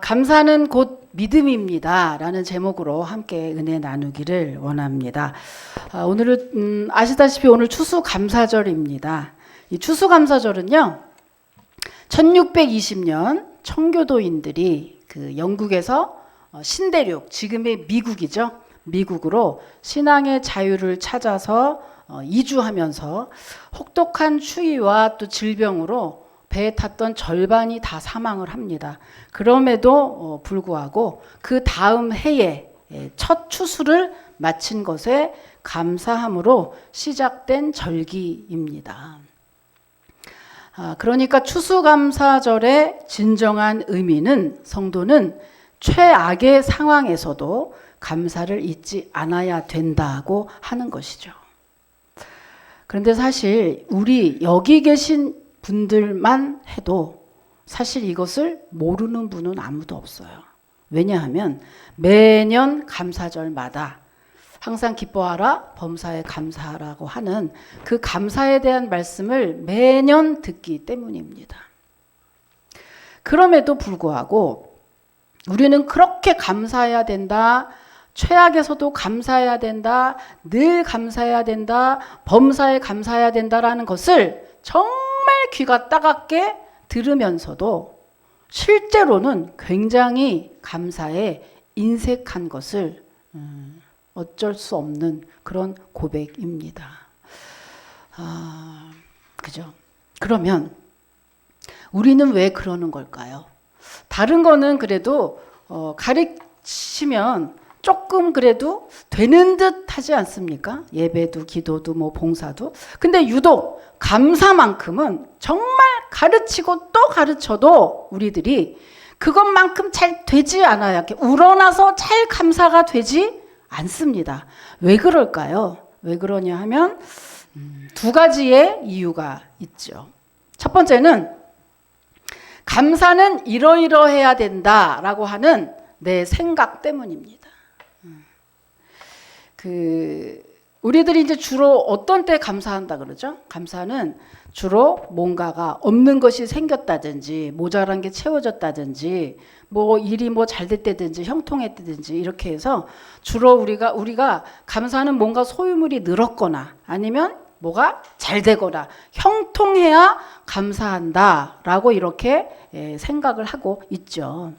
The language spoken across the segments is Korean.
감사는 곧 믿음입니다 라는 제목으로 함께 은혜 나누기를 원합니다. 오늘은 아시다시피 오늘 추수감사절입니다. 이 추수감사절은요 1620년 청교도인들이 그 영국에서 신대륙, 지금의 미국이죠, 미국으로 신앙의 자유를 찾아서 이주하면서 혹독한 추위와 또 질병으로 배에 탔던 절반이 다 사망을 합니다. 그럼에도 불구하고 그 다음 해에 첫 추수를 마친 것에 감사함으로 시작된 절기입니다. 그러니까 추수감사절의 진정한 의미는 성도는 최악의 상황에서도 감사를 잊지 않아야 된다고 하는 것이죠. 그런데 사실 우리 여기 계신 분들만 해도 사실 이것을 모르는 분은 아무도 없어요. 왜냐하면 매년 감사절마다 항상 기뻐하라 범사에 감사하라고 하는 그 감사에 대한 말씀을 매년 듣기 때문입니다. 그럼에도 불구하고 우리는 그렇게 감사해야 된다, 최악에서도 감사해야 된다, 늘 감사해야 된다, 범사에 감사해야 된다라는 것을 정말 귀가 따갑게 들으면서도 실제로는 굉장히 감사에 인색한 것을 어쩔 수 없는 그런 고백입니다. 그죠? 그러면 우리는 왜 그러는 걸까요? 다른 거는 그래도 가르치면 조금 그래도 되는 듯 하지 않습니까? 예배도 기도도 뭐 봉사도. 근데 유독 감사만큼은 정말 가르치고 또 가르쳐도 우리들이 그것만큼 잘 되지 않아요. 이렇게 우러나서 잘 감사가 되지 않습니다. 왜 그럴까요? 왜 그러냐 하면 두 가지의 이유가 있죠. 첫 번째는 감사는 이러이러해야 된다라고 하는 내 생각 때문입니다. 우리들이 이제 주로 어떤 때 감사한다 그러죠? 감사는 주로 뭔가가 없는 것이 생겼다든지 모자란 게 채워졌다든지 뭐 일이 뭐 잘 됐다든지 형통했다든지 이렇게 해서 주로 우리가 감사는 뭔가 소유물이 늘었거나 아니면 뭐가 잘 되거나 형통해야 감사한다라고 이렇게 생각을 하고 있죠.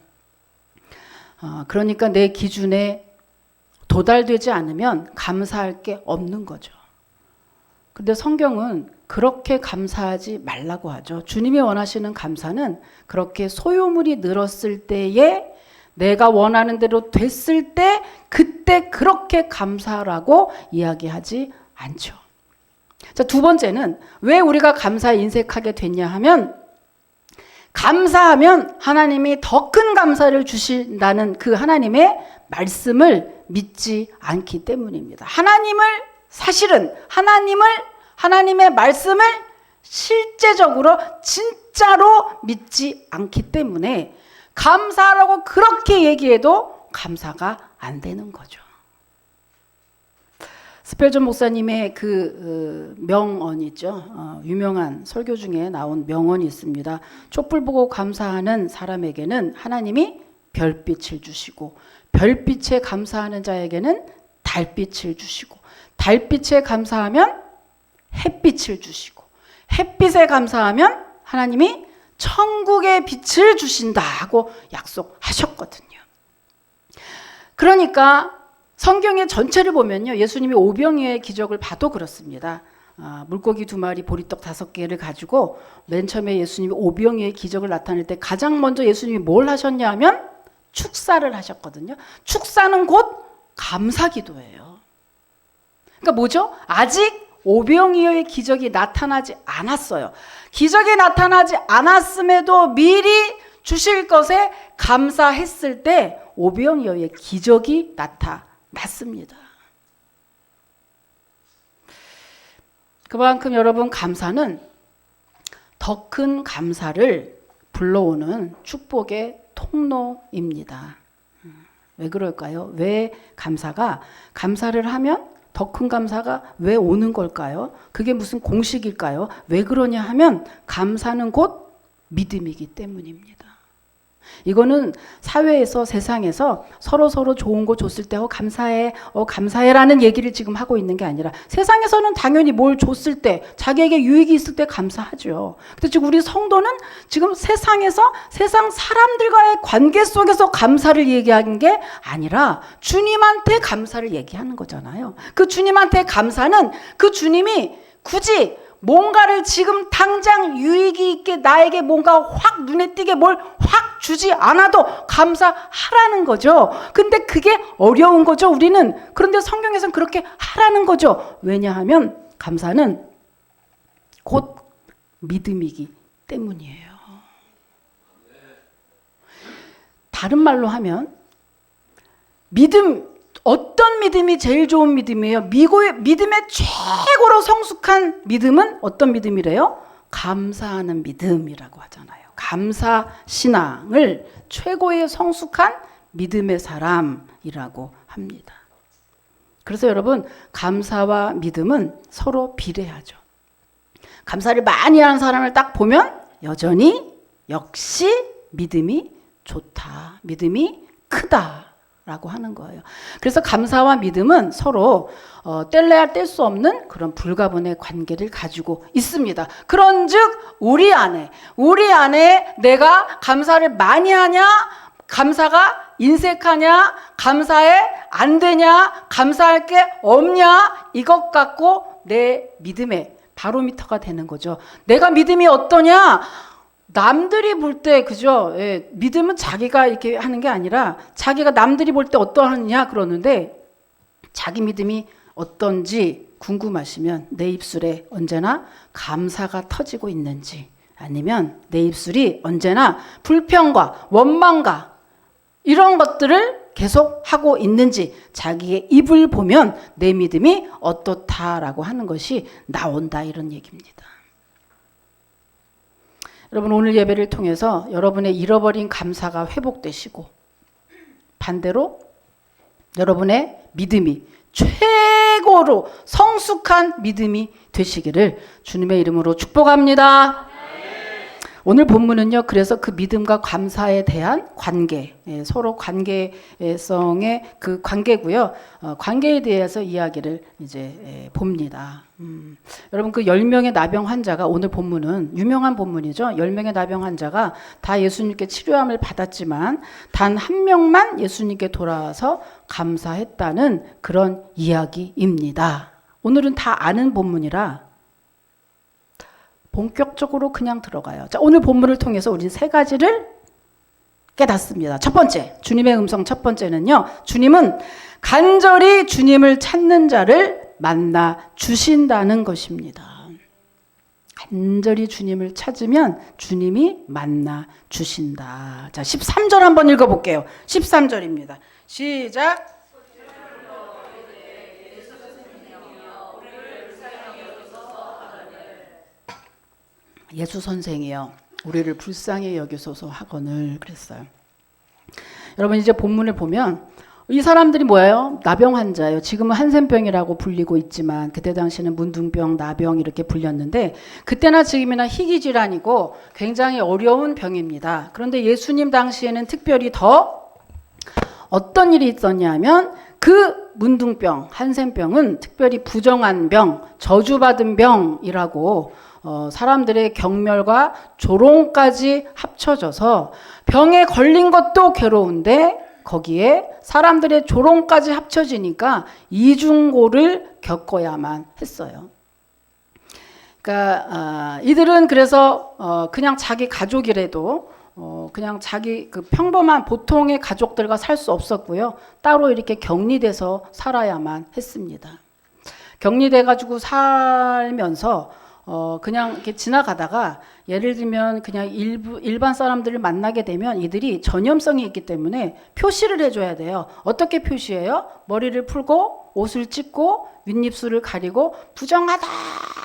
그러니까 내 기준에 도달되지 않으면 감사할 게 없는 거죠. 근데 성경은 그렇게 감사하지 말라고 하죠. 주님이 원하시는 감사는 그렇게 소유물이 늘었을 때에 내가 원하는 대로 됐을 때 그때 그렇게 감사라고 이야기하지 않죠. 자, 두 번째는 왜 우리가 감사에 인색하게 됐냐 하면 감사하면 하나님이 더 큰 감사를 주신다는 그 하나님의 말씀을 믿지 않기 때문입니다. 사실은 하나님의 말씀을 실제적으로 진짜로 믿지 않기 때문에 감사라고 그렇게 얘기해도 감사가 안 되는 거죠. 스펠전 목사님의 그 명언 있죠. 유명한 설교 중에 나온 명언이 있습니다. 촛불 보고 감사하는 사람에게는 하나님이 별빛을 주시고 별빛에 감사하는 자에게는 달빛을 주시고 달빛에 감사하면 햇빛을 주시고 햇빛에 감사하면 하나님이 천국의 빛을 주신다고 약속하셨거든요. 그러니까 성경의 전체를 보면요, 예수님이 오병이어의 기적을 봐도 그렇습니다. 물고기 2마리 보리떡 5개를 가지고 맨 처음에 예수님이 오병이어의 기적을 나타낼 때 가장 먼저 예수님이 뭘 하셨냐 하면 축사를 하셨거든요. 축사는 곧 감사기도예요. 그러니까 뭐죠? 아직 오병이어의 기적이 나타나지 않았어요. 기적이 나타나지 않았음에도 미리 주실 것에 감사했을 때 오병이어의 기적이 나타났습니다. 그만큼 여러분 감사는 더 큰 감사를 불러오는 축복의 통로입니다. 왜 그럴까요? 왜 감사를 하면 더 큰 감사가 왜 오는 걸까요? 그게 무슨 공식일까요? 왜 그러냐 하면 감사는 곧 믿음이기 때문입니다. 이거는 사회에서 세상에서 서로 좋은 거 줬을 때 감사해라는 얘기를 지금 하고 있는 게 아니라 세상에서는 당연히 뭘 줬을 때 자기에게 유익이 있을 때 감사하죠. 근데 지금 우리 성도는 지금 세상에서 세상 사람들과의 관계 속에서 감사를 얘기하는 게 아니라 주님한테 감사를 얘기하는 거잖아요. 그 주님한테 감사는 그 주님이 굳이 뭔가를 지금 당장 유익이 있게 나에게 뭔가 확 눈에 띄게 뭘 확 주지 않아도 감사하라는 거죠. 근데 그게 어려운 거죠, 우리는. 그런데 성경에서는 그렇게 하라는 거죠. 왜냐하면 감사는 곧 믿음이기 때문이에요. 다른 말로 하면 어떤 믿음이 제일 좋은 믿음이에요? 믿음의 최고로 성숙한 믿음은 어떤 믿음이래요? 감사하는 믿음이라고 하잖아요. 감사 신앙을 최고의 성숙한 믿음의 사람이라고 합니다. 그래서 여러분, 감사와 믿음은 서로 비례하죠. 감사를 많이 하는 사람을 딱 보면 여전히 역시 믿음이 좋다, 믿음이 크다 라고 하는 거예요. 그래서 감사와 믿음은 서로 뗄래야 뗄 수 없는 그런 불가분의 관계를 가지고 있습니다. 그런즉 우리 안에 내가 감사를 많이 하냐, 감사가 인색하냐, 감사에 안 되냐, 감사할 게 없냐, 이것 갖고 내 믿음의 바로미터가 되는 거죠. 내가 믿음이 어떠냐? 남들이 볼 때, 그죠? 예, 믿음은 자기가 이렇게 하는 게 아니라 자기가 남들이 볼 때 어떠하느냐 그러는데, 자기 믿음이 어떤지 궁금하시면 내 입술에 언제나 감사가 터지고 있는지, 아니면 내 입술이 언제나 불평과 원망과 이런 것들을 계속 하고 있는지 자기의 입을 보면 내 믿음이 어떻다라고 하는 것이 나온다, 이런 얘기입니다. 여러분, 오늘 예배를 통해서 여러분의 잃어버린 감사가 회복되시고, 반대로 여러분의 믿음이 최고로 성숙한 믿음이 되시기를 주님의 이름으로 축복합니다. 오늘 본문은요, 그래서 그 믿음과 감사에 대한 관계, 서로 관계성의 그 관계고요. 관계에 대해서 이야기를 이제 봅니다. 여러분, 그 10명의 나병 환자가, 오늘 본문은 유명한 본문이죠. 10명의 나병 환자가 다 예수님께 치료함을 받았지만 단 한 명만 예수님께 돌아와서 감사했다는 그런 이야기입니다. 오늘은 다 아는 본문이라 본격적으로 그냥 들어가요. 자, 오늘 본문을 통해서 우리는 세 가지를 깨닫습니다. 첫 번째, 주님의 음성 첫 번째는요, 주님은 간절히 주님을 찾는 자를 만나 주신다는 것입니다. 간절히 주님을 찾으면 주님이 만나 주신다. 자, 13절 한번 읽어볼게요. 13절입니다. 시작. 예수 선생이여 우리를 불쌍히 여기소서 하거늘, 그랬어요. 여러분, 이제 본문을 보면 이 사람들이 뭐예요? 나병 환자예요. 지금은 한센병이라고 불리고 있지만 그때 당시는 문둥병, 나병 이렇게 불렸는데, 그때나 지금이나 희귀질환이고 굉장히 어려운 병입니다. 그런데 예수님 당시에는 특별히 더 어떤 일이 있었냐면, 그 문둥병, 한센병은 특별히 부정한 병, 저주받은 병이라고 사람들의 경멸과 조롱까지 합쳐져서 병에 걸린 것도 괴로운데 거기에 사람들의 조롱까지 합쳐지니까 이중고를 겪어야만 했어요. 그러니까 이들은 그래서 그냥 자기 가족이라도 그냥 자기 그 평범한 보통의 가족들과 살 수 없었고요. 따로 이렇게 격리돼서 살아야만 했습니다. 격리돼가지고 살면서 그냥 이렇게 지나가다가, 예를 들면 그냥 일반 사람들을 만나게 되면 이들이 전염성이 있기 때문에 표시를 해줘야 돼요. 어떻게 표시해요? 머리를 풀고 옷을 찢고 윗입술을 가리고 부정하다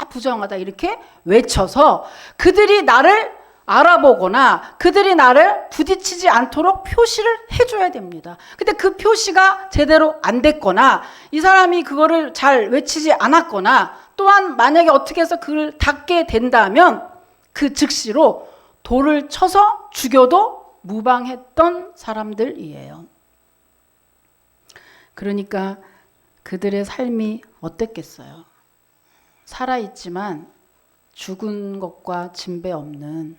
부정하다 이렇게 외쳐서 그들이 나를 알아보거나 그들이 나를 부딪히지 않도록 표시를 해줘야 됩니다. 근데 그 표시가 제대로 안 됐거나 이 사람이 그거를 잘 외치지 않았거나, 또한 만약에 어떻게 해서 그를 닫게 된다면 그 즉시로 돌을 쳐서 죽여도 무방했던 사람들이에요. 그러니까 그들의 삶이 어땠겠어요? 살아있지만 죽은 것과 진배 없는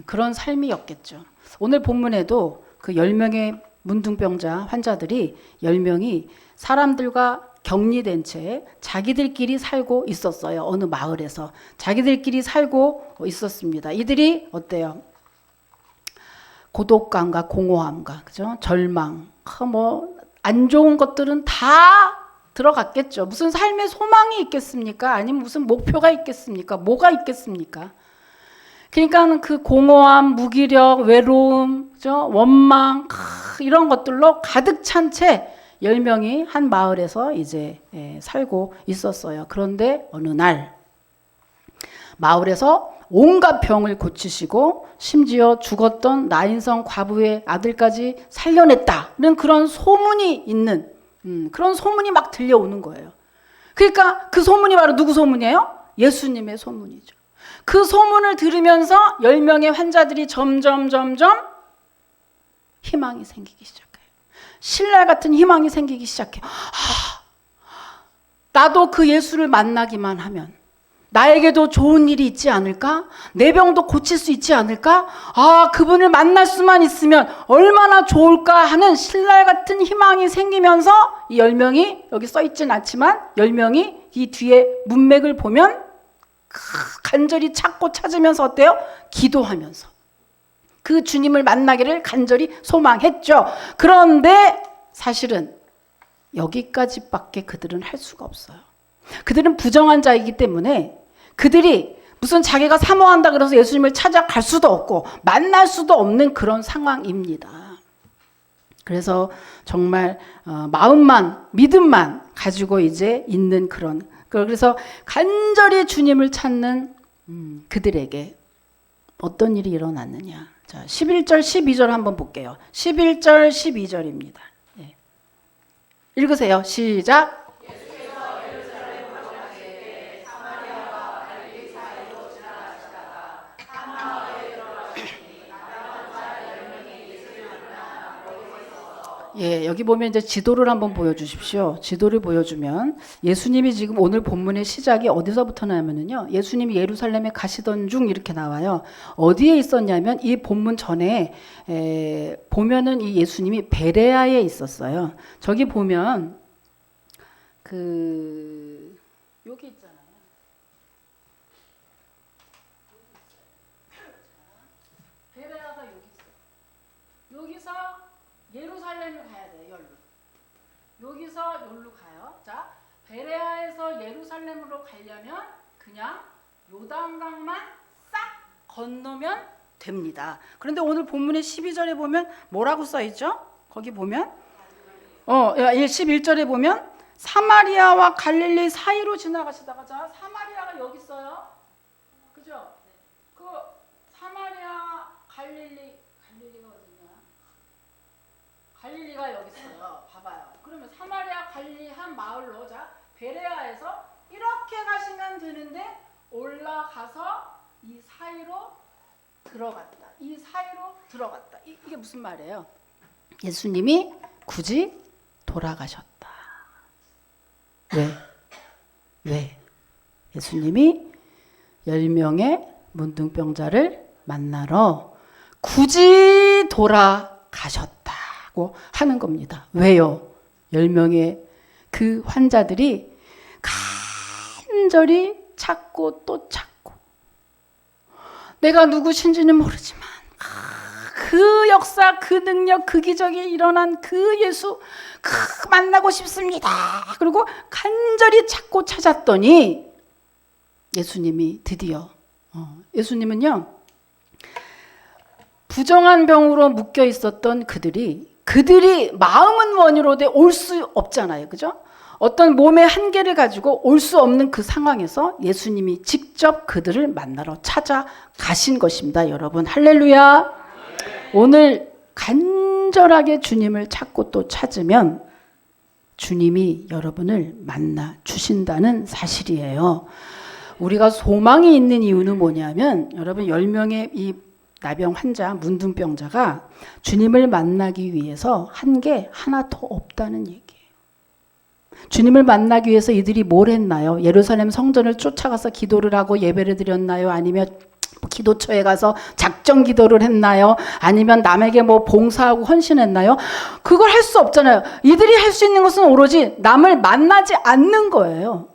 그런 삶이었겠죠. 오늘 본문에도 그 10명의 문둥병자 환자들이 10명이 사람들과 격리된 채 자기들끼리 살고 있었어요. 어느 마을에서 자기들끼리 살고 있었습니다. 이들이 어때요? 고독감과 공허함과 그죠? 절망, 안 좋은 것들은 다 들어갔겠죠. 무슨 삶의 소망이 있겠습니까? 아니면 무슨 목표가 있겠습니까? 뭐가 있겠습니까? 그러니까 그 공허함, 무기력, 외로움, 그죠? 원망 이런 것들로 가득 찬 채 10명이 한 마을에서 이제 살고 있었어요. 그런데 어느 날 마을에서 온갖 병을 고치시고 심지어 죽었던 나인성 과부의 아들까지 살려냈다는 그런 소문이 있는 그런 소문이 막 들려오는 거예요. 그러니까 그 소문이 바로 누구 소문이에요? 예수님의 소문이죠. 그 소문을 들으면서 10명의 환자들이 점점 희망이 생기기 시작해요. 신랄 같은 희망이 생기기 시작해요. 나도 그 예수를 만나기만 하면 나에게도 좋은 일이 있지 않을까? 내 병도 고칠 수 있지 않을까? 그분을 만날 수만 있으면 얼마나 좋을까 하는 신랄 같은 희망이 생기면서 이 10명이 여기 써있진 않지만 10명이 이 뒤에 문맥을 보면 간절히 찾고 찾으면서 어때요? 기도하면서 그 주님을 만나기를 간절히 소망했죠. 그런데 사실은 여기까지밖에 그들은 할 수가 없어요. 그들은 부정한 자이기 때문에 그들이 무슨 자기가 사모한다 그래서 예수님을 찾아갈 수도 없고 만날 수도 없는 그런 상황입니다. 그래서 정말 마음만 믿음만 가지고 이제 있는 그런, 그래서 간절히 주님을 찾는 그들에게 어떤 일이 일어났느냐. 자, 11절 12절 한번 볼게요. 11절 12절입니다. 읽으세요. 시작. 여기 보면 이제 지도를 한번 보여주십시오. 지도를 보여주면 예수님이 지금 오늘 본문의 시작이 어디서부터 나면은요. 예수님이 예루살렘에 가시던 중 이렇게 나와요. 어디에 있었냐면 이 본문 전에 보면은 이 예수님이 베레아에 있었어요. 저기 보면 여기 있잖아요. 베레아가 여기 있어요. 여기서 예루살렘을 가야 돼요. 여기서 여기로 가요. 자, 베레아에서 예루살렘으로 가려면 그냥 요단강만 싹 건너면 됩니다. 그런데 오늘 본문의 12절에 보면 뭐라고 써 있죠? 거기 보면 11절에 보면 사마리아와 갈릴리 사이로 지나가시다가, 자, 사마리아가 여기 있어요. 그죠? 그 사마리아 갈릴리가 어디냐? 갈릴리가 여기 있어요. 봐봐요. 그러면 사마리아 갈릴리 한 마을로, 자, 베레아에서 이렇게 가시면 되는데 올라가서 이 사이로 들어갔다. 이 사이로 들어갔다. 이게 무슨 말이에요? 예수님이 굳이 돌아가셨다. 왜? 예수님이 10명의 문둥병자를 만나러 굳이 돌아가셨다고 하는 겁니다. 왜요? 10명의 그 환자들이 간절히 찾고 또 찾고, 내가 누구신지는 모르지만 그 역사, 그 능력, 그 기적이 일어난 그 예수 만나고 싶습니다. 그리고 간절히 찾고 찾았더니 예수님이 드디어 예수님은요, 부정한 병으로 묶여 있었던 그들이 마음은 원이로되 올 수 없잖아요. 그죠? 어떤 몸의 한계를 가지고 올 수 없는 그 상황에서 예수님이 직접 그들을 만나러 찾아가신 것입니다. 여러분, 할렐루야. 오늘 간절하게 주님을 찾고 또 찾으면 주님이 여러분을 만나 주신다는 사실이에요. 우리가 소망이 있는 이유는 뭐냐면, 여러분, 10명의 이 나병 환자, 문둥병자가 주님을 만나기 위해서 한 게 하나 더 없다는 얘기예요. 주님을 만나기 위해서 이들이 뭘 했나요? 예루살렘 성전을 쫓아가서 기도를 하고 예배를 드렸나요? 아니면 기도처에 가서 작정 기도를 했나요? 아니면 남에게 뭐 봉사하고 헌신했나요? 그걸 할 수 없잖아요. 이들이 할 수 있는 것은 오로지 남을 만나지 않는 거예요.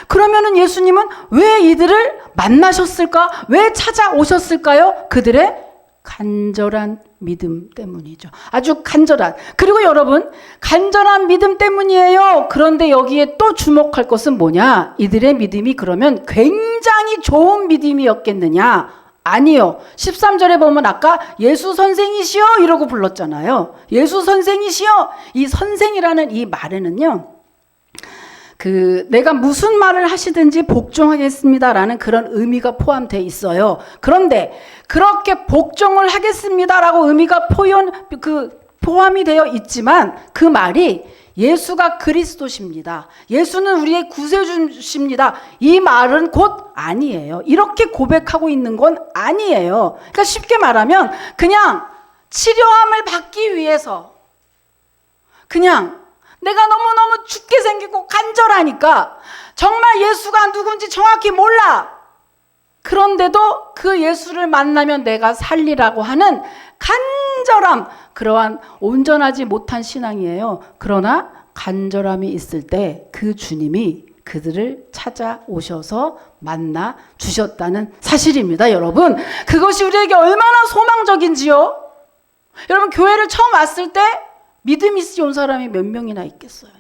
그러면은 예수님은 왜 이들을 만나셨을까? 왜 찾아오셨을까요? 그들의 간절한 믿음 때문이죠. 아주 간절한. 그리고 여러분, 간절한 믿음 때문이에요. 그런데 여기에 또 주목할 것은 뭐냐? 이들의 믿음이 그러면 굉장히 좋은 믿음이었겠느냐? 아니요. 13절에 보면 아까 예수 선생이시여 이러고 불렀잖아요. 예수 선생이시여. 이 선생이라는 이 말에는요, 내가 무슨 말을 하시든지 복종하겠습니다라는 그런 의미가 포함되어 있어요. 그런데 그렇게 복종을 하겠습니다라고 의미가 포함이 되어 있지만 그 말이 예수가 그리스도십니다. 예수는 우리의 구세주십니다. 이 말은 곧 아니에요. 이렇게 고백하고 있는 건 아니에요. 그러니까 쉽게 말하면 그냥 치료함을 받기 위해서 그냥 내가 너무너무 죽게 생기고 간절하니까 정말 예수가 누군지 정확히 몰라. 그런데도 그 예수를 만나면 내가 살리라고 하는 간절함, 그러한 온전하지 못한 신앙이에요. 그러나 간절함이 있을 때 그 주님이 그들을 찾아오셔서 만나 주셨다는 사실입니다, 여러분. 그것이 우리에게 얼마나 소망적인지요. 여러분, 교회를 처음 왔을 때 믿음이 온 사람이 몇 명이나 있겠어요?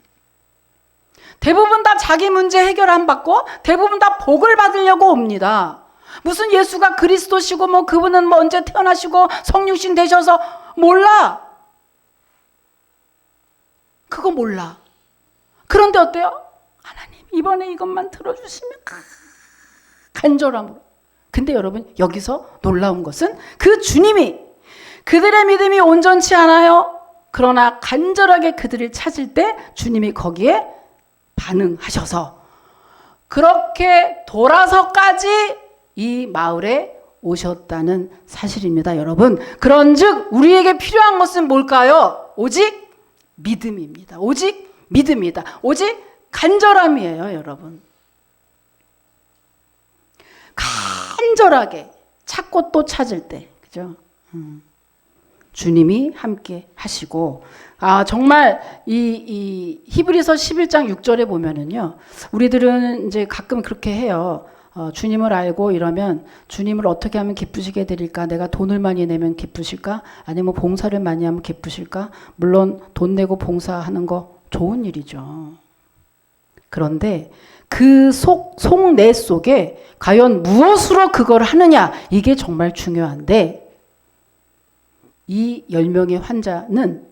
대부분 다 자기 문제 해결 안 받고 대부분 다 복을 받으려고 옵니다. 무슨 예수가 그리스도시고 뭐 그분은 뭐 언제 태어나시고 성육신 되셔서 몰라. 그거 몰라. 그런데 어때요? 하나님 이번에 이것만 들어주시면 간절함으로. 근데 여러분 여기서 놀라운 것은 그 주님이 그들의 믿음이 온전치 않아요. 그러나 간절하게 그들을 찾을 때 주님이 거기에 반응하셔서 그렇게 돌아서까지 이 마을에 오셨다는 사실입니다, 여러분. 그런즉 우리에게 필요한 것은 뭘까요? 오직 믿음입니다. 오직 믿음이다. 오직 간절함이에요, 여러분. 간절하게 찾고 또 찾을 때, 그죠? 주님이 함께 하시고, 정말 이 히브리서 11장 6절에 보면은요, 우리들은 이제 가끔 그렇게 해요. 주님을 알고 이러면 주님을 어떻게 하면 기쁘시게 드릴까? 내가 돈을 많이 내면 기쁘실까? 아니면 봉사를 많이 하면 기쁘실까? 물론 돈 내고 봉사하는 거 좋은 일이죠. 그런데 그 속내 속에 과연 무엇으로 그걸 하느냐? 이게 정말 중요한데, 이 10명의 환자는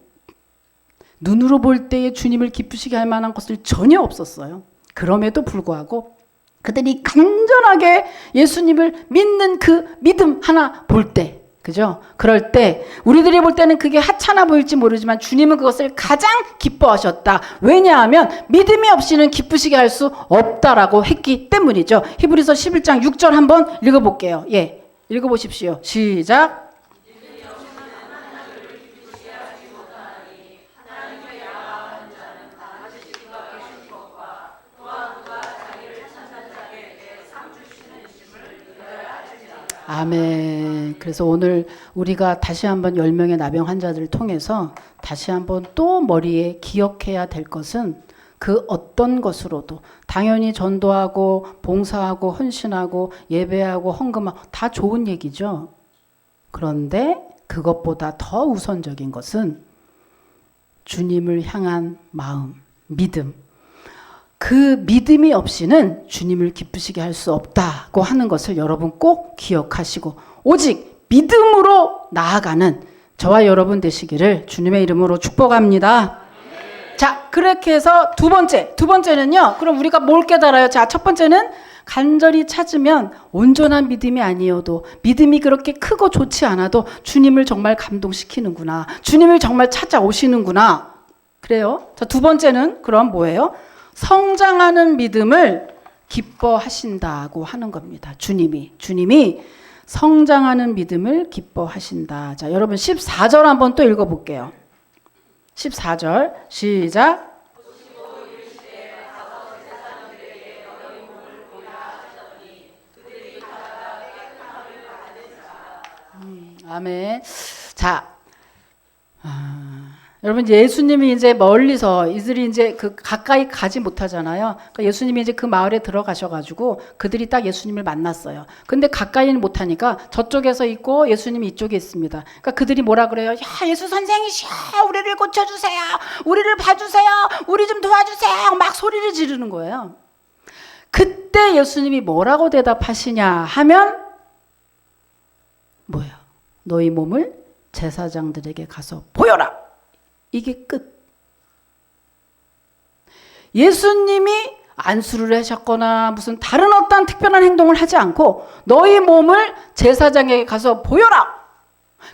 눈으로 볼 때에 주님을 기쁘시게 할 만한 것을 전혀 없었어요. 그럼에도 불구하고 그들이 간절하게 예수님을 믿는 그 믿음 하나 볼 때, 그죠? 그럴 때 우리들이 볼 때는 그게 하찮아 보일지 모르지만 주님은 그것을 가장 기뻐하셨다. 왜냐하면 믿음이 없이는 기쁘시게 할 수 없다라고 했기 때문이죠. 히브리서 11장 6절 한번 읽어볼게요. 예, 읽어보십시오. 시작. 아멘. 그래서 오늘 우리가 다시 한번 10명의 나병 환자들을 통해서 다시 한번 또 머리에 기억해야 될 것은 그 어떤 것으로도 당연히 전도하고 봉사하고 헌신하고 예배하고 헌금하고 다 좋은 얘기죠. 그런데 그것보다 더 우선적인 것은 주님을 향한 마음, 믿음. 그 믿음이 없이는 주님을 기쁘시게 할 수 없다고 하는 것을 여러분 꼭 기억하시고 오직 믿음으로 나아가는 저와 여러분 되시기를 주님의 이름으로 축복합니다. 자, 그렇게 해서 두 번째는요. 그럼 우리가 뭘 깨달아요? 자, 첫 번째는 간절히 찾으면 온전한 믿음이 아니어도 믿음이 그렇게 크고 좋지 않아도 주님을 정말 감동시키는구나. 주님을 정말 찾아오시는구나. 그래요. 자, 두 번째는 그럼 뭐예요? 성장하는 믿음을 기뻐하신다고 하는 겁니다. 주님이 성장하는 믿음을 기뻐하신다. 자, 여러분 14절 한번 또 읽어볼게요. 14절 시작. 아멘. 자, 여러분 예수님이 이제 멀리서 이들이 이제 그 가까이 가지 못하잖아요. 그러니까 예수님이 이제 그 마을에 들어가셔가지고 그들이 딱 예수님을 만났어요. 근데 가까이는 못하니까 저쪽에서 있고 예수님이 이쪽에 있습니다. 그러니까 그들이 뭐라 그래요? 야, 예수 선생이시여, 우리를 고쳐주세요, 우리를 봐주세요, 우리 좀 도와주세요, 막 소리를 지르는 거예요. 그때 예수님이 뭐라고 대답하시냐 하면 뭐예요? 너희 몸을 제사장들에게 가서 보여라. 이게 끝. 예수님이 안수를 하셨거나 무슨 다른 어떤 특별한 행동을 하지 않고 너희 몸을 제사장에게 가서 보여라.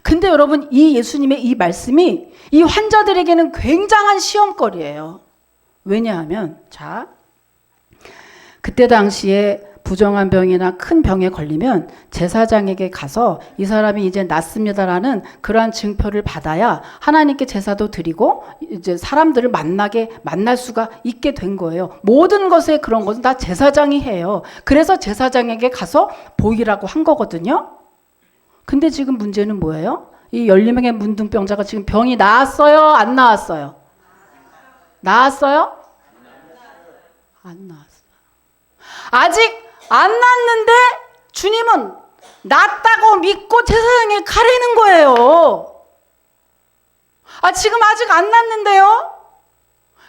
근데 여러분 이 예수님의 이 말씀이 이 환자들에게는 굉장한 시험거리예요. 왜냐하면 자, 그때 당시에 부정한 병이나 큰 병에 걸리면 제사장에게 가서 이 사람이 이제 낫습니다라는 그러한 증표를 받아야 하나님께 제사도 드리고 이제 사람들을 만날 수가 있게 된 거예요. 모든 것에 그런 것은 다 제사장이 해요. 그래서 제사장에게 가서 보이라고 한 거거든요. 근데 지금 문제는 뭐예요? 이 12명의 문둥병자가 지금 병이 나았어요? 안 나았어요? 나았어요? 안 나았어요. 아직 안 낫는데 주님은 낫다고 믿고 제사장에 가라는 거예요. 지금 아직 안 낫는데요?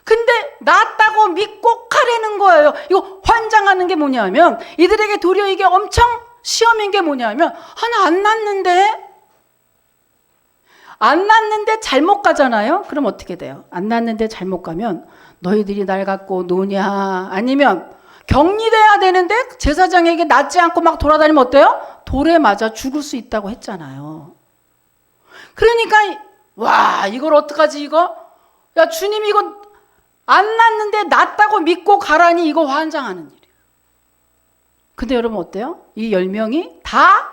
근데 낫다고 믿고 가라는 거예요. 이거 환장하는 게 뭐냐면 이들에게 도리어 이게 엄청 시험인 게 뭐냐면 나 안 낫는데? 안 낫는데 잘못 가잖아요? 그럼 어떻게 돼요? 안 낫는데 잘못 가면 너희들이 날 갖고 노냐? 아니면 격리돼야 되는데 제사장에게 낫지 않고 막 돌아다니면 어때요? 돌에 맞아 죽을 수 있다고 했잖아요. 그러니까 와, 이걸 어떡하지 이거? 야, 주님 이거 안 낫는데 낫다고 믿고 가라니 이거 환장하는 일이에요. 근데 여러분 어때요? 이 10명이 다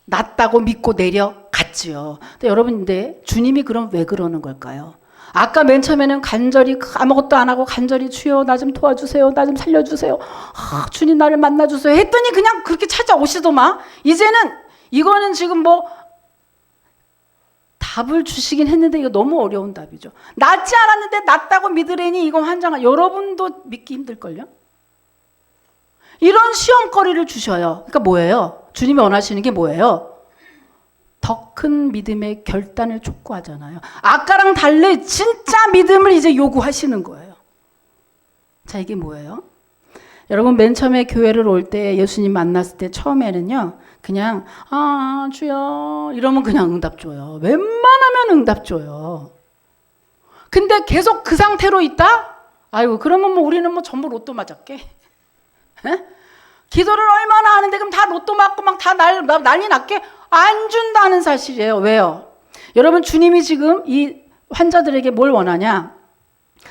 낫다고 믿고 내려갔지요. 근데 여러분 근데 주님이 그럼 왜 그러는 걸까요? 아까 맨 처음에는 간절히 아무것도 안 하고 간절히 주여 나 좀 도와주세요. 나 좀 살려주세요. 주님 나를 만나주세요. 했더니 그냥 그렇게 찾아오시더만. 이제는 이거는 지금 뭐 답을 주시긴 했는데 이거 너무 어려운 답이죠. 낫지 않았는데 낫다고 믿으려니 이건 환장하. 여러분도 믿기 힘들걸요? 이런 시험거리를 주셔요. 그러니까 뭐예요? 주님이 원하시는 게 뭐예요? 더 큰 믿음의 결단을 촉구하잖아요. 아까랑 달리 진짜 믿음을 이제 요구하시는 거예요. 자, 이게 뭐예요? 여러분 맨 처음에 교회를 올 때 예수님 만났을 때 처음에는요. 그냥 주여 이러면 그냥 응답 줘요. 웬만하면 응답 줘요. 근데 계속 그 상태로 있다? 아이고 그러면 뭐 우리는 뭐 전부 로또 맞았게. 에? 기도를 얼마나 하는데 그럼 다 로또 맞고 막 다 난리 났게? 안 준다는 사실이에요. 왜요? 여러분 주님이 지금 이 환자들에게 뭘 원하냐?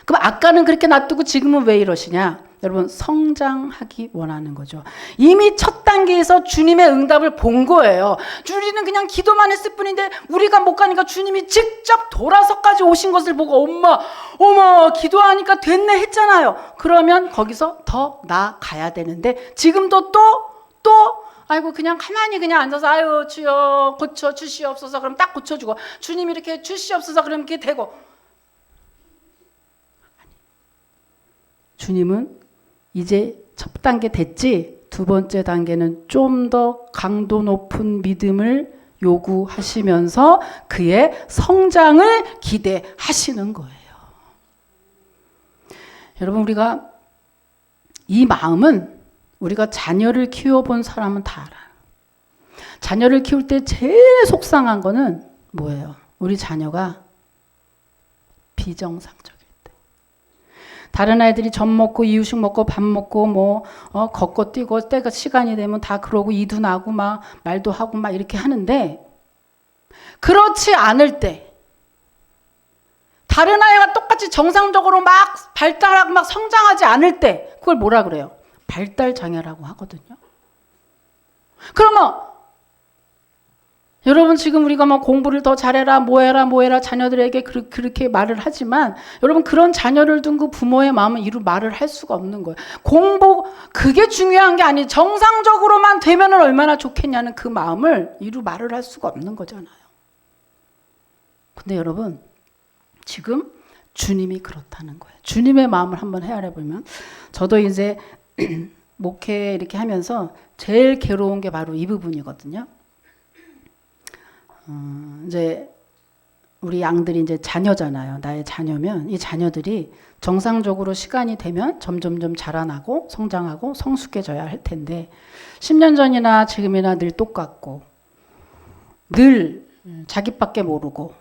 그럼 아까는 그렇게 놔두고 지금은 왜 이러시냐? 여러분 성장하기 원하는 거죠. 이미 첫 단계에서 주님의 응답을 본 거예요. 우리는 그냥 기도만 했을 뿐인데 우리가 못 가니까 주님이 직접 돌아서까지 오신 것을 보고 어머 기도하니까 됐네 했잖아요. 그러면 거기서 더 나아가야 되는데 지금도 또 아이고 그냥 가만히 그냥 앉아서 아유 주여 고쳐 주시옵소서 그럼 딱 고쳐주고 주님 이렇게 주시옵소서 그럼 이렇게 되고 주님은 이제 첫 단계 됐지 두 번째 단계는 좀 더 강도 높은 믿음을 요구하시면서 그의 성장을 기대하시는 거예요. 여러분 우리가 이 마음은 우리가 자녀를 키워본 사람은 다 알아요. 자녀를 키울 때 제일 속상한 거는 뭐예요? 우리 자녀가 비정상적일 때. 다른 아이들이 젖 먹고 이유식 먹고 밥 먹고 뭐 걷고 뛰고 때가 시간이 되면 다 그러고 이도 나고 막 말도 하고 막 이렇게 하는데 그렇지 않을 때 다른 아이가 똑같이 정상적으로 막 발달하고 막 성장하지 않을 때 그걸 뭐라 그래요? 발달 장애라고 하거든요. 그러면 여러분 지금 우리가 막 공부를 더 잘해라 뭐 해라 자녀들에게 그렇게 말을 하지만 여러분 그런 자녀를 둔 그 부모의 마음은 이루 말을 할 수가 없는 거예요. 공부 그게 중요한 게 아니 정상적으로만 되면 얼마나 좋겠냐는 그 마음을 이루 말을 할 수가 없는 거잖아요. 근데 여러분 지금 주님이 그렇다는 거예요. 주님의 마음을 한번 헤아려 보면 저도 이제 목회 이렇게 하면서 제일 괴로운 게 바로 이 부분이거든요. 이제 우리 양들이 이제 자녀잖아요. 나의 자녀면 이 자녀들이 정상적으로 시간이 되면 점점점 자라나고 성장하고 성숙해져야 할 텐데 10년 전이나 지금이나 늘 똑같고 늘 자기밖에 모르고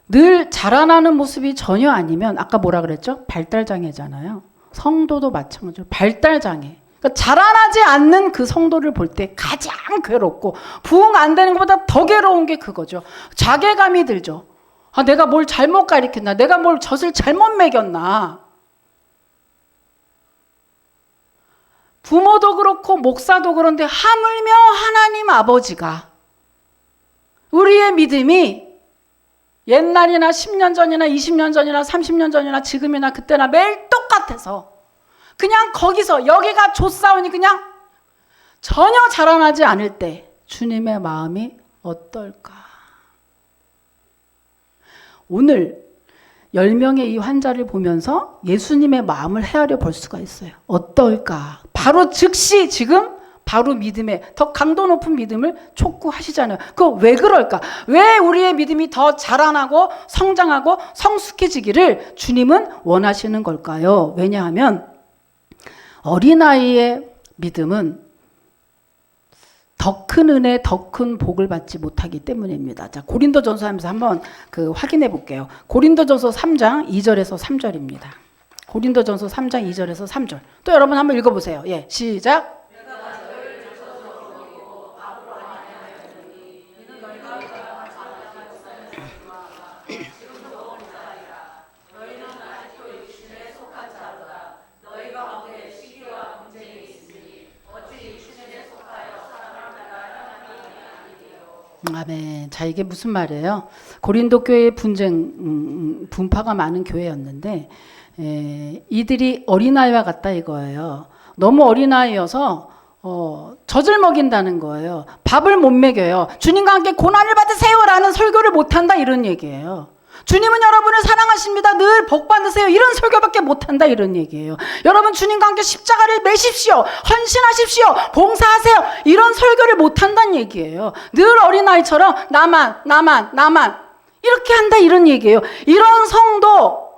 늘 자라나는 모습이 전혀 아니면 아까 뭐라 그랬죠? 발달장애잖아요. 성도도 마찬가지로 발달장애. 그러니까 자라나지 않는 그 성도를 볼 때 가장 괴롭고 부흥 안 되는 것보다 더 괴로운 게 그거죠. 자괴감이 들죠. 아, 내가 뭘 잘못 가르쳤나? 내가 뭘 젖을 잘못 먹였나? 부모도 그렇고 목사도 그런데 하물며 하나님 아버지가 우리의 믿음이 옛날이나 10년 전이나 20년 전이나 30년 전이나 지금이나 그때나 매일 똑같아서 그냥 거기서 여기가 좋사오니 그냥 전혀 자라나지 않을 때 주님의 마음이 어떨까? 오늘 10명의 이 환자를 보면서 예수님의 마음을 헤아려 볼 수가 있어요. 어떨까? 바로 즉시 지금 바로 믿음에 더 강도 높은 믿음을 촉구하시잖아요. 그거 왜 그럴까? 왜 우리의 믿음이 더 자라나고 성장하고 성숙해지기를 주님은 원하시는 걸까요? 왜냐하면 어린아이의 믿음은 더 큰 은혜, 더 큰 복을 받지 못하기 때문입니다. 자, 고린도전서 하면서 한번 확인해 볼게요. 고린도전서 3장 2절에서 3절입니다. 고린도전서 3장 2절에서 3절. 또 여러분 한번 읽어보세요. 예, 시작. 아멘. 자, 이게 무슨 말이에요? 고린도 교회의 분파가 많은 교회였는데 이들이 어린아이와 같다 이거예요. 너무 어린아이여서 젖을 먹인다는 거예요. 밥을 못 먹여요. 주님과 함께 고난을 받으세요라는 설교를 못한다 이런 얘기예요. 주님은 여러분을 사랑하십니다. 늘 복 받으세요. 이런 설교밖에 못한다 이런 얘기예요. 여러분 주님과 함께 십자가를 매십시오. 헌신하십시오. 봉사하세요. 이런 설교를 못한다는 얘기예요. 늘 어린아이처럼 나만 이렇게 한다 이런 얘기예요. 이런 성도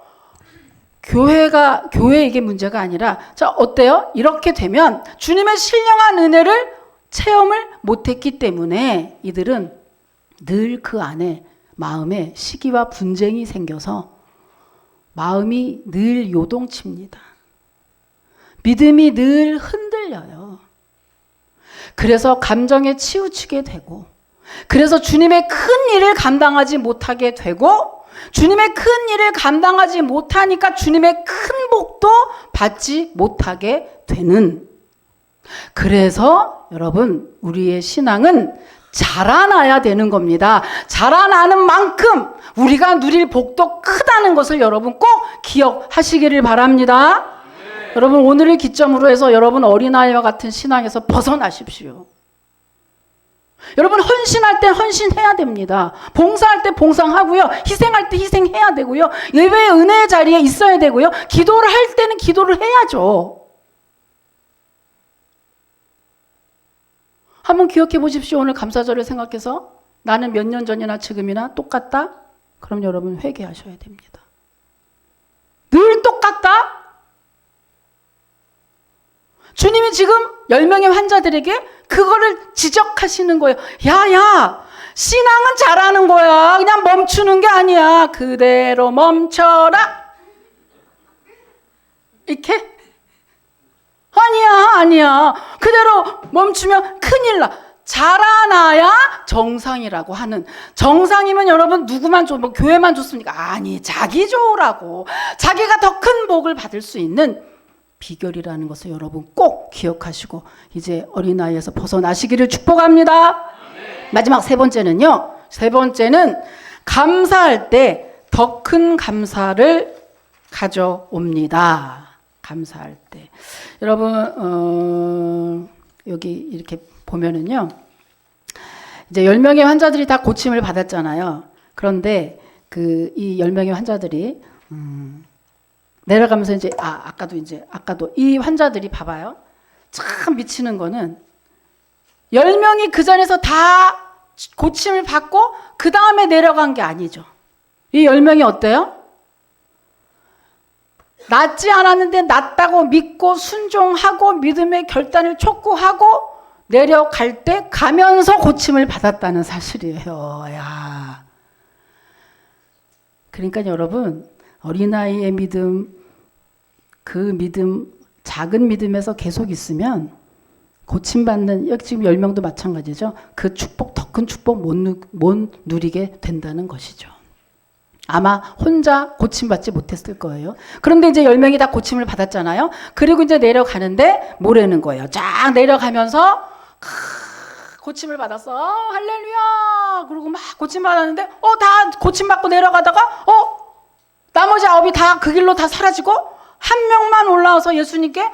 교회 이게 문제가 아니라 자 어때요? 이렇게 되면 주님의 신령한 은혜를 체험을 못했기 때문에 이들은 늘 그 안에 마음에 시기와 분쟁이 생겨서 마음이 늘 요동칩니다. 믿음이 늘 흔들려요. 그래서 감정에 치우치게 되고 그래서 주님의 큰 일을 감당하지 못하게 되고 주님의 큰 일을 감당하지 못하니까 주님의 큰 복도 받지 못하게 되는 그래서 여러분 우리의 신앙은 자라나야 되는 겁니다. 자라나는 만큼 우리가 누릴 복도 크다는 것을 여러분 꼭 기억하시기를 바랍니다. 네. 여러분 오늘을 기점으로 해서 여러분 어린아이와 같은 신앙에서 벗어나십시오. 여러분 헌신할 때 헌신해야 됩니다. 봉사할 때 봉사하고요. 희생할 때 희생해야 되고요. 예배의 은혜의 자리에 있어야 되고요. 기도를 할 때는 기도를 해야죠. 한번 기억해 보십시오. 오늘 감사절을 생각해서 나는 몇 년 전이나 지금이나 똑같다? 그럼 여러분 회개하셔야 됩니다. 늘 똑같다? 주님이 지금 10명의 환자들에게 그거를 지적하시는 거예요. 야, 신앙은 잘하는 거야. 그냥 멈추는 게 아니야. 그대로 멈춰라. 이렇게? 아니야. 그대로 멈추면 큰일 나. 자라나야 정상이라고 하는. 정상이면 여러분 누구만 뭐 교회만 좋습니까? 아니, 자기 좋으라고. 자기가 더 큰 복을 받을 수 있는 비결이라는 것을 여러분 꼭 기억하시고 이제 어린아이에서 벗어나시기를 축복합니다. 마지막 세 번째는요. 세 번째는 감사할 때 더 큰 감사를 가져옵니다. 감사할 때. 여러분 여기 이렇게 보면은요. 이제 10명의 환자들이 다 고침을 받았잖아요. 그런데 이 10명의 환자들이 내려가면서 아까도 이 환자들이 봐봐요. 참 미치는 거는 10명이 그 전에서 다 고침을 받고 그 다음에 내려간 게 아니죠. 이 10명이 어때요? 낫지 않았는데 낫다고 믿고 순종하고 믿음의 결단을 촉구하고 내려갈 때 가면서 고침을 받았다는 사실이에요. 야. 그러니까 여러분 어린아이의 믿음, 그 믿음, 작은 믿음에서 계속 있으면 고침받는, 지금 10명도 마찬가지죠. 그 축복, 더 큰 축복 못 누리게 된다는 것이죠. 아마 혼자 고침받지 못했을 거예요. 그런데 이제 10명이 다 고침을 받았잖아요. 그리고 이제 내려가는데 뭐라는 거예요. 쫙 내려가면서 고침을 받았어. 할렐루야. 그리고 막 고침 받았는데 다 고침 받고 내려가다가 나머지 9이 다 그 길로 다 사라지고 한 명만 올라와서 예수님께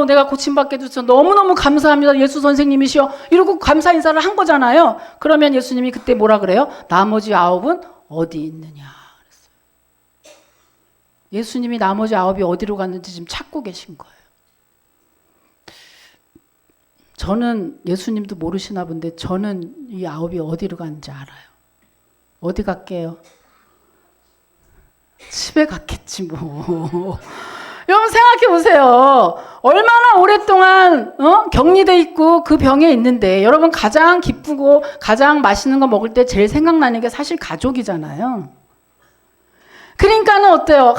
내가 고침받게 해주셔서 너무너무 감사합니다. 예수 선생님이시여. 이러고 감사 인사를 한 거잖아요. 그러면 예수님이 그때 뭐라 그래요? 나머지 9은 어디 있느냐 그랬어요. 예수님이 나머지 9이 어디로 갔는지 지금 찾고 계신 거예요. 저는 예수님도 모르시나 본데 저는 이 9이 어디로 갔는지 알아요. 어디 갈게요? 집에 갔겠지 뭐. 여러분 생각해 보세요. 얼마나 오랫동안 격리돼 있고 그 병에 있는데 여러분 가장 기쁘고 가장 맛있는 거 먹을 때 제일 생각나는 게 사실 가족이잖아요. 그러니까는 어때요?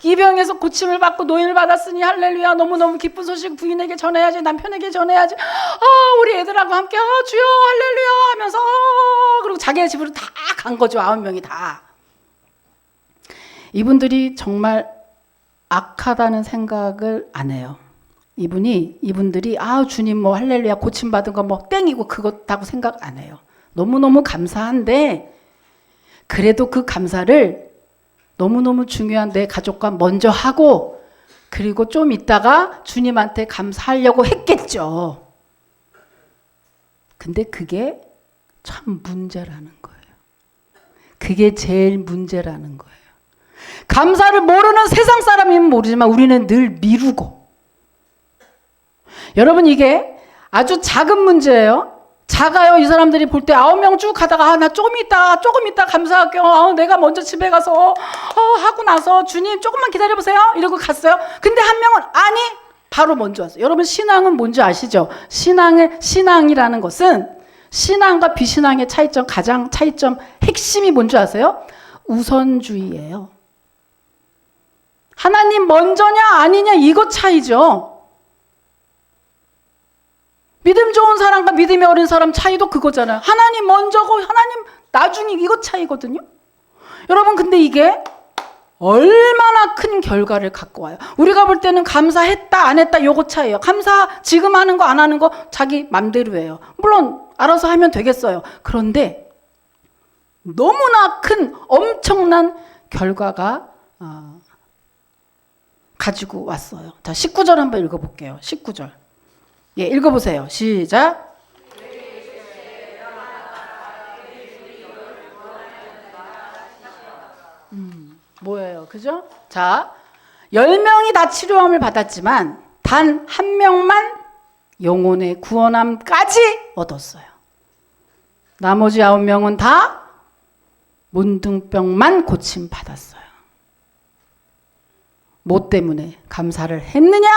이 병에서 고침을 받고 노인을 받았으니 할렐루야. 너무너무 기쁜 소식 부인에게 전해야지, 남편에게 전해야지. 우리 애들하고 함께 주여 할렐루야 하면서 그리고 자기의 집으로 다 간 거죠. 9명이 다. 이분들이 정말 악하다는 생각을 안 해요. 이분들이 주님 뭐 할렐루야 고침받은 거 뭐 땡이고 그것다고 생각 안 해요. 너무너무 감사한데 그래도 그 감사를 너무너무 중요한 내 가족과 먼저 하고 그리고 좀 있다가 주님한테 감사하려고 했겠죠. 근데 그게 참 문제라는 거예요. 그게 제일 문제라는 거예요. 감사를 모르는 세상 사람이면 모르지만 우리는 늘 미루고. 여러분 이게 아주 작은 문제예요. 작아요. 이 사람들이 볼 때 9명 쭉 가다가 나 조금 있다 감사할게요. 내가 먼저 집에 가서 하고 나서 주님 조금만 기다려보세요 이러고 갔어요. 근데 한 명은 아니 바로 먼저 왔어요. 여러분 신앙은 뭔지 아시죠? 신앙이라는 것은 신앙과 비신앙의 가장 차이점 핵심이 뭔지 아세요? 우선주의예요. 하나님 먼저냐 아니냐 이거 차이죠. 믿음 좋은 사람과 믿음이 어린 사람 차이도 그거잖아요. 하나님 먼저고 하나님 나중에 이거 차이거든요. 여러분 근데 이게 얼마나 큰 결과를 갖고 와요. 우리가 볼 때는 감사했다 안 했다 요거 차이예요. 감사 지금 하는 거 안 하는 거 자기 맘대로예요. 물론 알아서 하면 되겠어요. 그런데 너무나 큰 엄청난 결과가 가지고 왔어요. 자, 19절 한번 읽어볼게요. 19절. 예, 읽어보세요. 시작. 뭐예요? 그죠? 자, 10명이 다 치료함을 받았지만 단 한 명만 영혼의 구원함까지 얻었어요. 나머지 9명은 다 문둥병만 고침 받았어요. 뭐 때문에? 감사를 했느냐?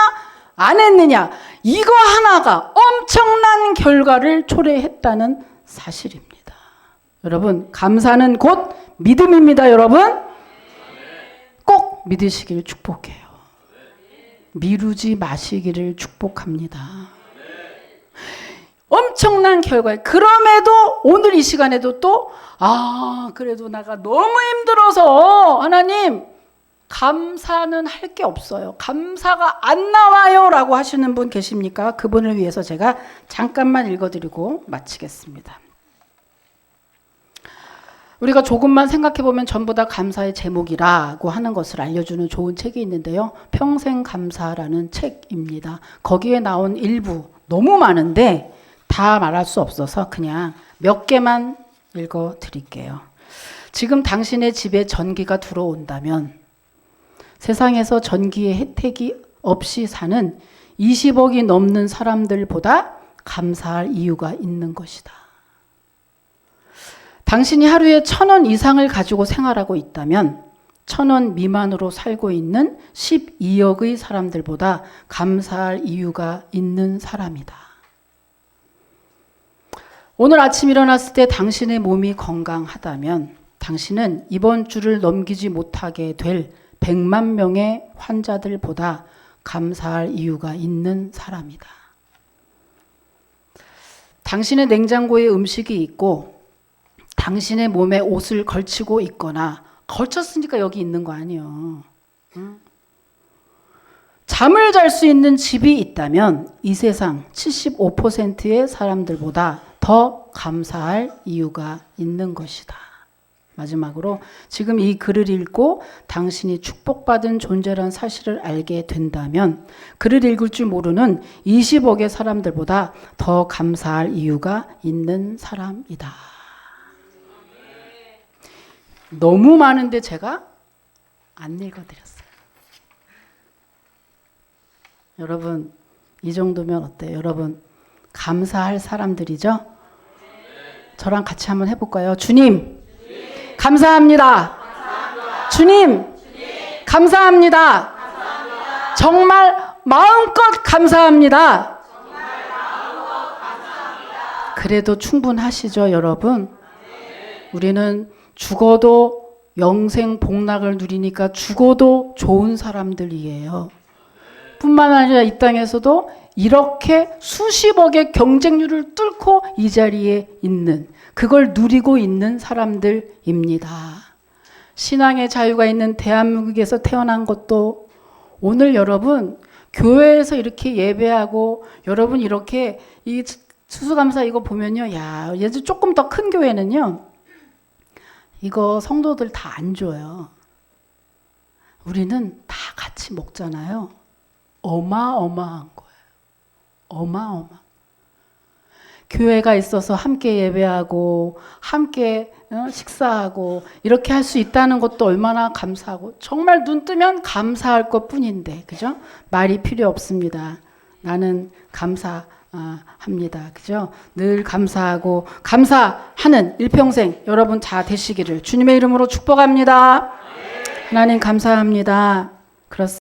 안 했느냐? 이거 하나가 엄청난 결과를 초래했다는 사실입니다. 여러분, 감사는 곧 믿음입니다, 여러분. 꼭 믿으시길 축복해요. 미루지 마시기를 축복합니다. 엄청난 결과. 그럼에도 오늘 이 시간에도 또 그래도 내가 너무 힘들어서 하나님 감사는 할 게 없어요. 감사가 안 나와요 라고 하시는 분 계십니까? 그분을 위해서 제가 잠깐만 읽어드리고 마치겠습니다. 우리가 조금만 생각해보면 전부 다 감사의 제목이라고 하는 것을 알려주는 좋은 책이 있는데요. 평생감사라는 책입니다. 거기에 나온 일부 너무 많은데 다 말할 수 없어서 그냥 몇 개만 읽어드릴게요. 지금 당신의 집에 전기가 들어온다면 세상에서 전기의 혜택이 없이 사는 20억이 넘는 사람들보다 감사할 이유가 있는 것이다. 당신이 하루에 1,000원 이상을 가지고 생활하고 있다면 1,000원 미만으로 살고 있는 12억의 사람들보다 감사할 이유가 있는 사람이다. 오늘 아침 일어났을 때 당신의 몸이 건강하다면 당신은 이번 주를 넘기지 못하게 될 100만 명의 환자들보다 감사할 이유가 있는 사람이다. 당신의 냉장고에 음식이 있고 당신의 몸에 옷을 걸치고 있거나 걸쳤으니까 여기 있는 거 아니에요. 잠을 잘 수 있는 집이 있다면 이 세상 75%의 사람들보다 더 감사할 이유가 있는 것이다. 마지막으로 지금 이 글을 읽고 당신이 축복받은 존재란 사실을 알게 된다면 글을 읽을 줄 모르는 20억의 사람들보다 더 감사할 이유가 있는 사람이다. 너무 많은데 제가 안 읽어드렸어요. 여러분 이 정도면 어때요? 여러분 감사할 사람들이죠? 저랑 같이 한번 해볼까요? 주님 감사합니다. 주님 감사합니다. 정말 마음껏 감사합니다. 그래도 충분하시죠, 여러분? 우리는 죽어도 영생 복락을 누리니까 죽어도 좋은 사람들이에요. 뿐만 아니라 이 땅에서도 이렇게 수십억의 경쟁률을 뚫고 이 자리에 있는, 그걸 누리고 있는 사람들입니다. 신앙의 자유가 있는 대한민국에서 태어난 것도 오늘 여러분 교회에서 이렇게 예배하고 여러분 이렇게 이 추수감사 이거 보면요, 야, 예전 조금 더 큰 교회는요 이거 성도들 다 안 줘요. 우리는 다 같이 먹잖아요. 어마어마한 거예요. 어마어마. 교회가 있어서 함께 예배하고 함께 식사하고 이렇게 할 수 있다는 것도 얼마나 감사하고 정말 눈 뜨면 감사할 것뿐인데, 그죠? 말이 필요 없습니다. 나는 감사합니다. 그죠? 늘 감사하고 감사하는 일평생 여러분 다 되시기를 주님의 이름으로 축복합니다. 하나님 감사합니다. 그렇습니다.